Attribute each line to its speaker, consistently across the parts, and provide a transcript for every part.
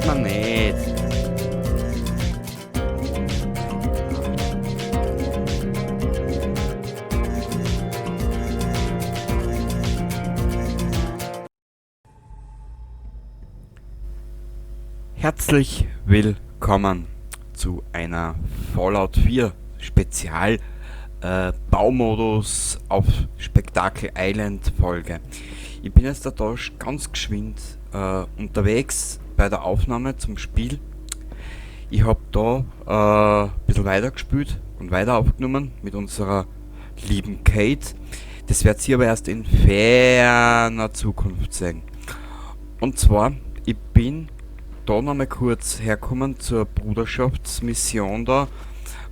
Speaker 1: hört man nicht. Herzlich willkommen zu einer Fallout 4 Spezial Baumodus auf Spectacle Island Folge. Ich bin jetzt da ganz geschwind unterwegs bei der Aufnahme zum Spiel. Ich habe da ein bisschen weiter gespielt und weiter aufgenommen mit unserer lieben Kate. Das wird sie aber erst in ferner Zukunft sehen. Und zwar, ich bin da nochmal kurz herkommen zur Bruderschaftsmission da,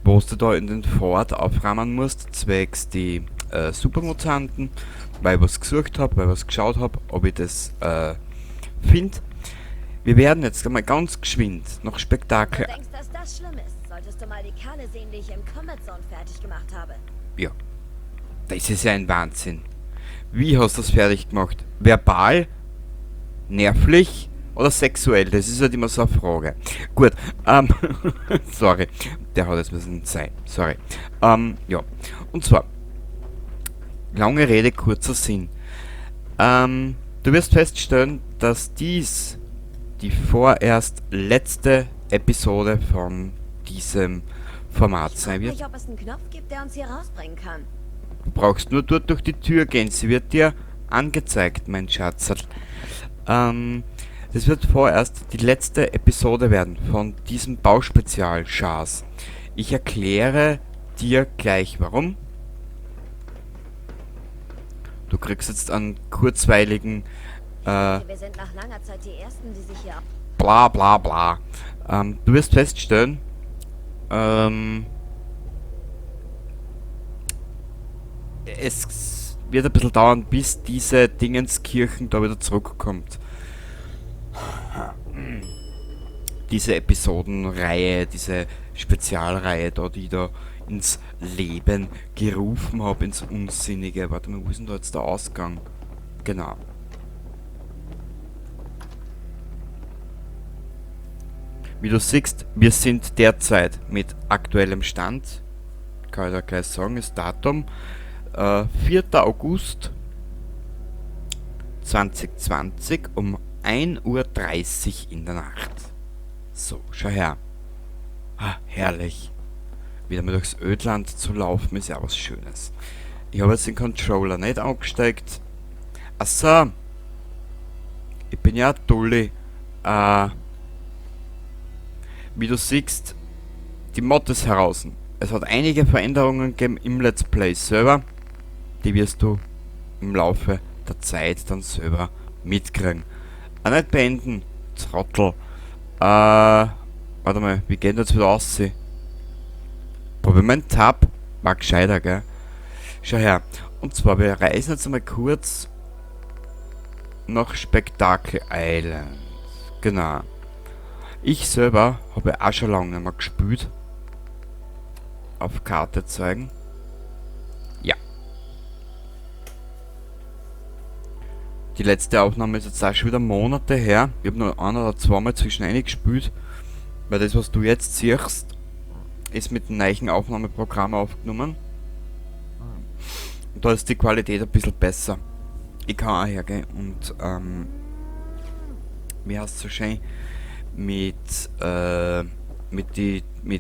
Speaker 1: wo du da in den Fort aufräumen musst, zwecks die Supermutanten, weil ich was gesucht habe, weil ich was geschaut habe, ob ich das finde. Wir werden jetzt einmal ganz geschwind nach Spektakel.
Speaker 2: Du denkst, dass das schlimm ist? Solltest du mal die Kerle sehen, die ich im Comet Zone fertig gemacht habe.
Speaker 1: Ja, das ist ja ein Wahnsinn. Wie hast du das fertig gemacht? Verbal, nervlich oder sexuell? Das ist halt immer so eine Frage. Gut, sorry, der hat jetzt müssen sein. Sorry. Ja, und zwar, lange Rede, kurzer Sinn. Du wirst feststellen, dass dies die vorerst letzte Episode von diesem Format sein wird.
Speaker 2: Ich frage mich, ob es einen Knopf gibt, der uns hier rausbringen kann.
Speaker 1: Du brauchst nur dort durch die Tür gehen, sie wird dir angezeigt, mein Schatz. Das wird vorerst die letzte Episode werden von diesem Bauspezial Chars. Ich erkläre dir gleich warum. Du kriegst jetzt einen kurzweiligen
Speaker 2: Wir sind nach langer Zeit die Ersten, die sich hier...
Speaker 1: bla bla bla. Du wirst feststellen, es wird ein bisschen dauern, bis diese Dingenskirchen da wieder zurückkommt. Diese Episodenreihe, diese Spezialreihe da, die ich da ins Leben gerufen habe, ins Unsinnige. Warte mal, wo ist denn da jetzt der Ausgang? Genau. Wie du siehst, wir sind derzeit mit aktuellem Stand, kann ich da gleich sagen, das Datum 4. August 2020 um 1:30 Uhr in der Nacht. So, schau her. Ah, herrlich. Wieder mal durchs Ödland zu laufen, ist ja was Schönes. Ich habe jetzt den Controller nicht angesteckt. Achso. Ich bin ja Dulli. Wie du siehst, die Mod ist heraus. Es hat einige Veränderungen gegeben im Let's Play Server. Die wirst du im Laufe der Zeit dann selber mitkriegen. Nicht beenden, Trottel. Warte mal, wie geht das wieder aussehen? Probier meinen Tab. War gescheiter, gell? Schau her. Und zwar, wir reisen jetzt einmal kurz nach Spectacle Island. Genau. Ich selber habe auch schon lange nicht mehr gespielt. Auf Karte zeigen. Ja. Die letzte Aufnahme ist jetzt auch schon wieder Monate her. Ich habe nur ein oder zweimal zwischen gespielt. Weil das, was du jetzt siehst, ist mit dem neuen Aufnahmeprogramm aufgenommen. Und da ist die Qualität ein bisschen besser. Ich kann auch hergehen und wie heißt es so schön, mit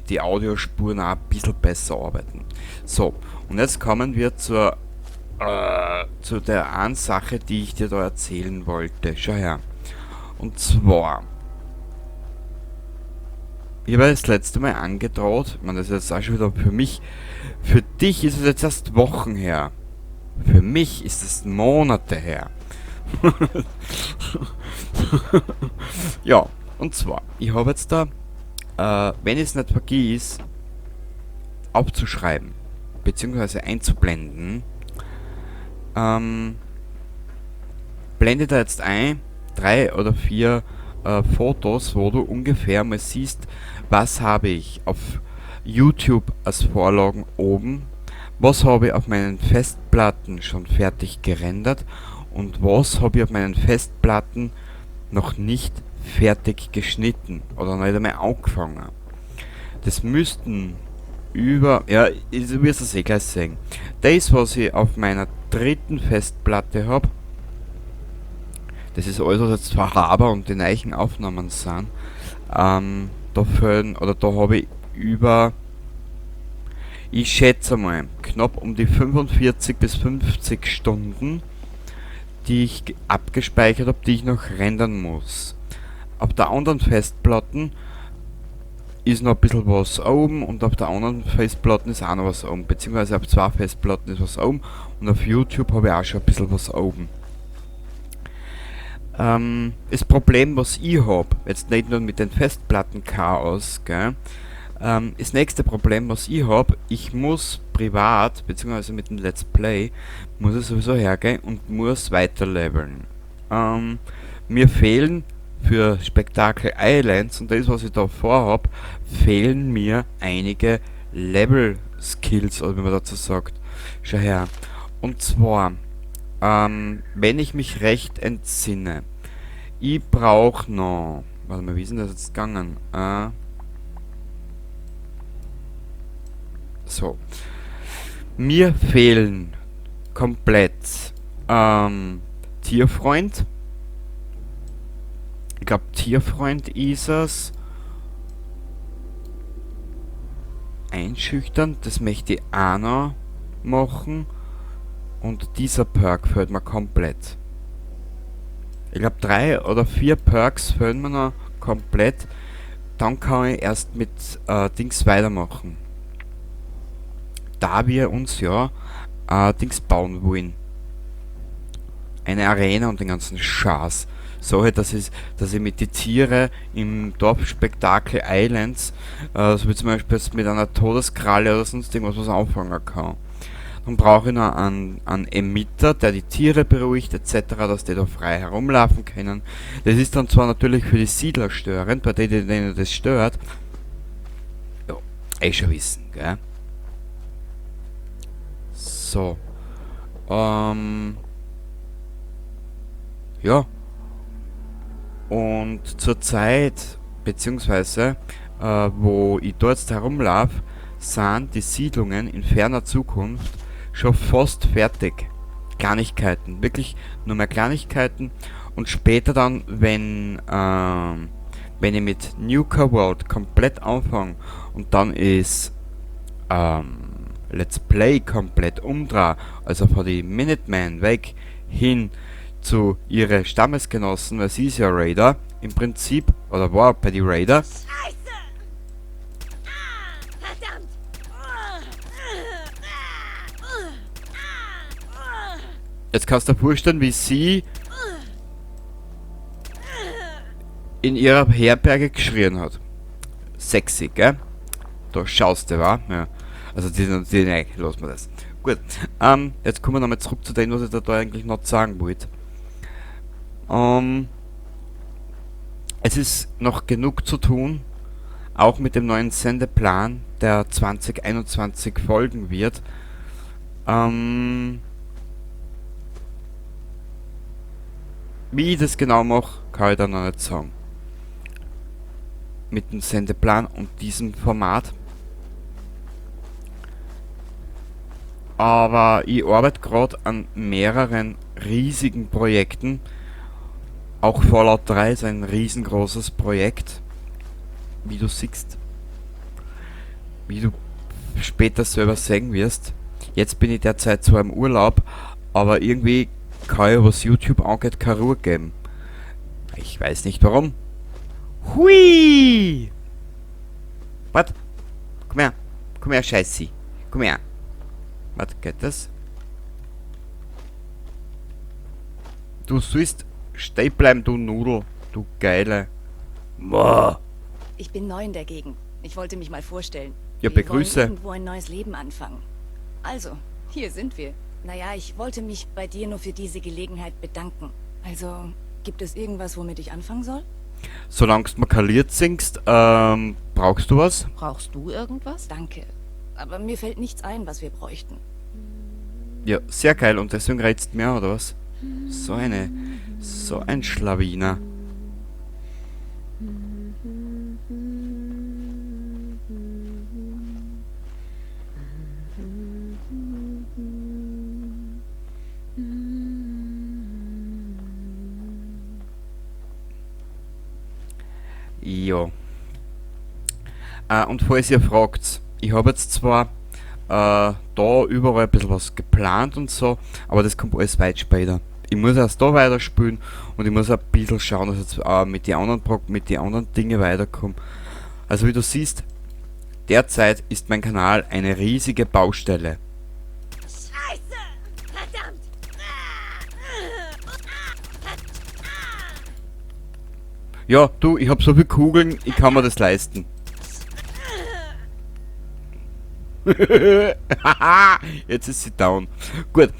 Speaker 1: die Audiospuren auch ein bisschen besser arbeiten. So, und jetzt kommen wir zu der einen Sache, die ich dir da erzählen wollte. Schau her. Und zwar, ich habe das letzte Mal angedroht, ich meine, das ist jetzt auch schon wieder für mich, für dich ist es jetzt erst Wochen her. Für mich ist es Monate her. Ja, und zwar, ich habe jetzt da, wenn ich es nicht vergiss, aufzuschreiben, beziehungsweise einzublenden, blende da jetzt ein, 3 oder 4 Fotos, wo du ungefähr mal siehst, was habe ich auf YouTube als Vorlagen oben, was habe ich auf meinen Festplatten schon fertig gerendert und was habe ich auf meinen Festplatten noch nicht fertig geschnitten oder nicht einmal angefangen. Das müssten über... Ja, du wirst es eh gleich sehen. Das, was ich auf meiner dritten Festplatte habe, das ist alles, was jetzt zwar habe und die neuen Aufnahmen sind. Da fehlen, oder da habe ich über... Ich schätze mal, knapp um die 45 bis 50 Stunden, die ich abgespeichert habe, die ich noch rendern muss. Auf der anderen Festplatten ist noch ein bisschen was oben und auf der anderen Festplatten ist auch noch was oben. Beziehungsweise auf zwei Festplatten ist was oben und auf YouTube habe ich auch schon ein bisschen was oben. Das Problem, was ich habe, jetzt nicht nur mit den Festplatten Chaos, gell, das nächste Problem, was ich habe, ich muss privat, beziehungsweise mit dem Let's Play, muss ich sowieso hergehen und muss weiterleveln. Mir fehlen für Spectacle Islands und das, was ich da vorhab, fehlen mir einige Level-Skills, oder wie man dazu sagt. Schau her. Und zwar, wenn ich mich recht entsinne, ich brauche noch... Warte mal, wie ist denn das jetzt gegangen? So. Mir fehlen komplett Tierfreund. Ich glaube, Tierfreund ist es. Einschüchtern, das möchte ich auch noch machen. Und dieser Perk fehlt mir komplett. Ich glaube 3 oder 4 Perks fehlen mir noch komplett. Dann kann ich erst mit Dings weitermachen. Da wir uns ja Dings bauen wollen. Eine Arena und den ganzen Schaß. So halt, dass ich mit den Tieren im Dorfspektakel Islands, so wie zum Beispiel jetzt mit einer Todeskralle oder sonst irgendwas was anfangen kann. Dann brauche ich noch einen Emitter, der die Tiere beruhigt etc., dass die da frei herumlaufen können. Das ist dann zwar natürlich für die Siedler störend, bei denen das stört. Ja, eh schon wissen, gell? So. Ja. Und zur Zeit, beziehungsweise, wo ich dort jetzt herumlaufe, sind die Siedlungen in ferner Zukunft schon fast fertig. Kleinigkeiten, wirklich nur mehr Kleinigkeiten. Und später dann, wenn ich mit Nuka World komplett anfange und dann ist Let's Play komplett umdreh, also von die Minutemen weg hin zu ihre Stammesgenossen, weil sie ist ja Raider im Prinzip, oder war bei die Raider.
Speaker 2: Scheiße! Verdammt!
Speaker 1: Jetzt kannst du dir vorstellen, wie sie in ihrer Herberge geschrien hat. Sexy, gell? Da schaust du, wa? Ja. Also nein, lassen wir das. Gut, jetzt kommen wir nochmal zurück zu dem, was ich da eigentlich noch sagen wollte. Es ist noch genug zu tun, auch mit dem neuen Sendeplan, der 2021 folgen wird. Wie ich das genau mache, kann ich da noch nicht sagen. Mit dem Sendeplan und diesem Format. Aber ich arbeite gerade an mehreren riesigen Projekten. Auch Fallout 3 ist ein riesengroßes Projekt. Wie du siehst. Wie du später selber sehen wirst. Jetzt bin ich derzeit zwar im Urlaub, aber irgendwie kann ich, was YouTube angeht, keine Ruhe geben. Ich weiß nicht warum. Hui! Was? Komm her, Scheiße. Komm her. Was geht das? Du sollst stehen bleiben, du Nudel. Du Geile. Boah.
Speaker 3: Ich bin neu in der Gegend. Ich wollte mich mal vorstellen.
Speaker 1: Ja,
Speaker 3: Wir
Speaker 1: begrüße.
Speaker 3: wollen irgendwo ein neues Leben anfangen. Also, hier sind wir. Naja, ich wollte mich bei dir nur für diese Gelegenheit bedanken. Also, gibt es irgendwas, womit ich anfangen soll?
Speaker 1: Solange du markaliert singst, brauchst du was?
Speaker 3: Brauchst du irgendwas? Danke. Aber mir fällt nichts ein, was wir bräuchten.
Speaker 1: Ja, sehr geil. Und deswegen reizt mehr, oder was? So ein Schlawiner. Ja. Und falls ihr fragt, ich habe jetzt zwar da überall ein bisschen was geplant und so, aber das kommt alles weit später. Ich muss erst da weiterspielen und ich muss ein bisschen schauen, dass ich jetzt mit den anderen Dingen weiterkomme. Also wie du siehst, derzeit ist mein Kanal eine riesige Baustelle.
Speaker 2: Scheiße! Verdammt!
Speaker 1: Ja, du, ich habe so viele Kugeln, ich kann mir das leisten. Jetzt ist sie down. Gut.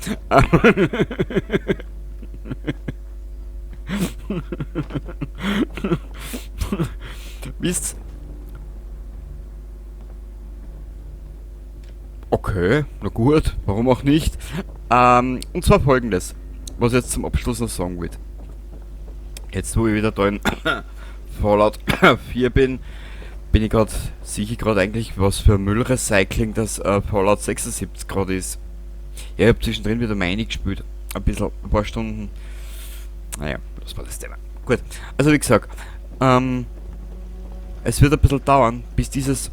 Speaker 1: Wisst. Okay, na gut, warum auch nicht. Und zwar folgendes, was ich jetzt zum Abschluss noch sagen will. Jetzt, wo ich wieder da in Fallout 4 bin, sehe ich gerade eigentlich, was für Müllrecycling das Fallout 76 gerade ist. Ja, ich habe zwischendrin wieder meine gespielt. Ein paar Stunden. Naja, das war das Thema. Gut, also wie gesagt, es wird ein bisschen dauern, bis dieses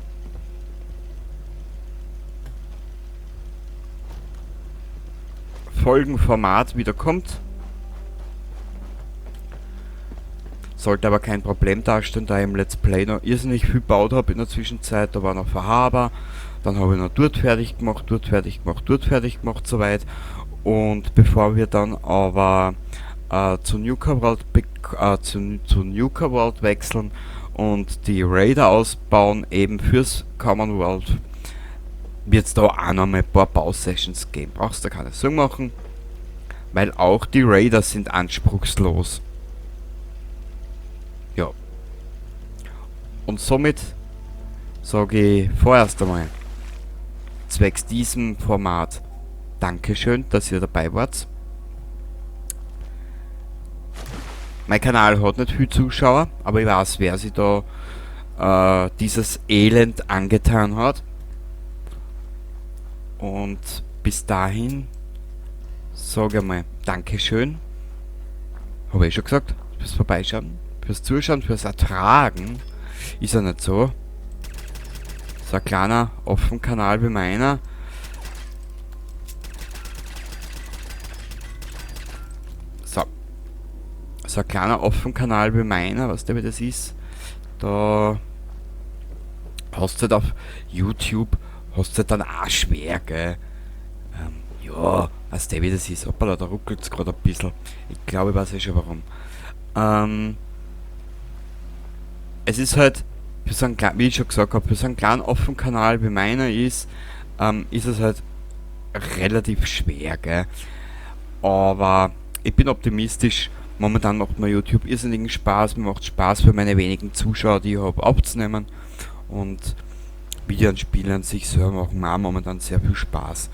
Speaker 1: Folgenformat wieder kommt. Sollte aber kein Problem darstellen, da ich im Let's Play noch irrsinnig viel gebaut habe in der Zwischenzeit. Da war noch Verhaber, dann habe ich noch dort fertig gemacht, soweit. Und bevor wir dann aber zu Nuka World wechseln und die Raider ausbauen, eben fürs Commonwealth, wird es da auch noch mal ein paar Bausessions geben. Brauchst du keine Sorgen machen, weil auch die Raider sind anspruchslos. Ja. Und somit sage ich vorerst einmal, zwecks diesem Format, Dankeschön, dass ihr dabei wart. Mein Kanal hat nicht viel Zuschauer, aber ich weiß, wer sich da dieses Elend angetan hat. Und bis dahin sage ich mal Dankeschön. Habe ich schon gesagt, fürs Vorbeischauen, fürs Zuschauen, fürs Ertragen. Ist ja nicht so. So ein kleiner Offen-Kanal wie meiner. So ein kleiner Offen-Kanal wie meiner, weißt du, wie das ist? Da hast du halt auf YouTube, hast du halt dann auch schwer, gell? Ja, weißt du, wie das ist? Hoppala, da ruckelt es gerade ein bisschen. Ich glaube, ich weiß eh schon warum. Es ist halt, für so einen kleinen, wie ich schon gesagt habe, für so einen kleinen Offen-Kanal wie meiner ist es halt relativ schwer, gell? Aber ich bin optimistisch. Momentan macht mir YouTube irrsinnigen Spaß. Mir macht Spaß für meine wenigen Zuschauer, die ich habe, aufzunehmen. Und Videos und Spiele an sich selber machen mir auch momentan sehr viel Spaß.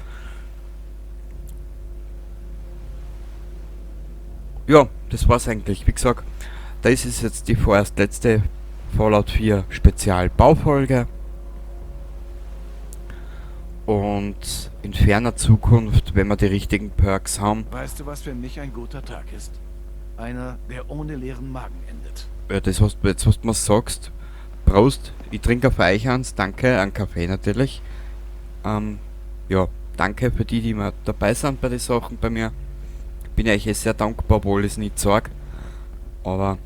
Speaker 1: Ja, das war's eigentlich. Wie gesagt, das ist jetzt die vorerst letzte Fallout 4 Spezial-Baufolge. Und in ferner Zukunft, wenn wir die richtigen Perks haben.
Speaker 4: Weißt du, was für mich ein guter Tag ist? Einer, der ohne leeren Magen endet.
Speaker 1: Ja, das hast du jetzt, was du mir sagst. Prost, ich trinke auf euch eins, danke, an Kaffee natürlich. Ja, danke für die mir dabei sind bei den Sachen bei mir. Bin euch sehr dankbar, obwohl ich es nicht sage. Aber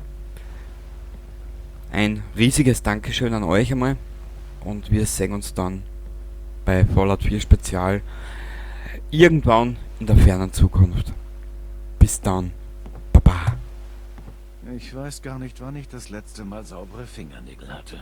Speaker 1: ein riesiges Dankeschön an euch einmal. Und wir sehen uns dann bei Fallout 4 Spezial irgendwann in der fernen Zukunft. Bis dann. Baba.
Speaker 4: Ich weiß gar nicht, wann ich das letzte Mal saubere Fingernägel hatte.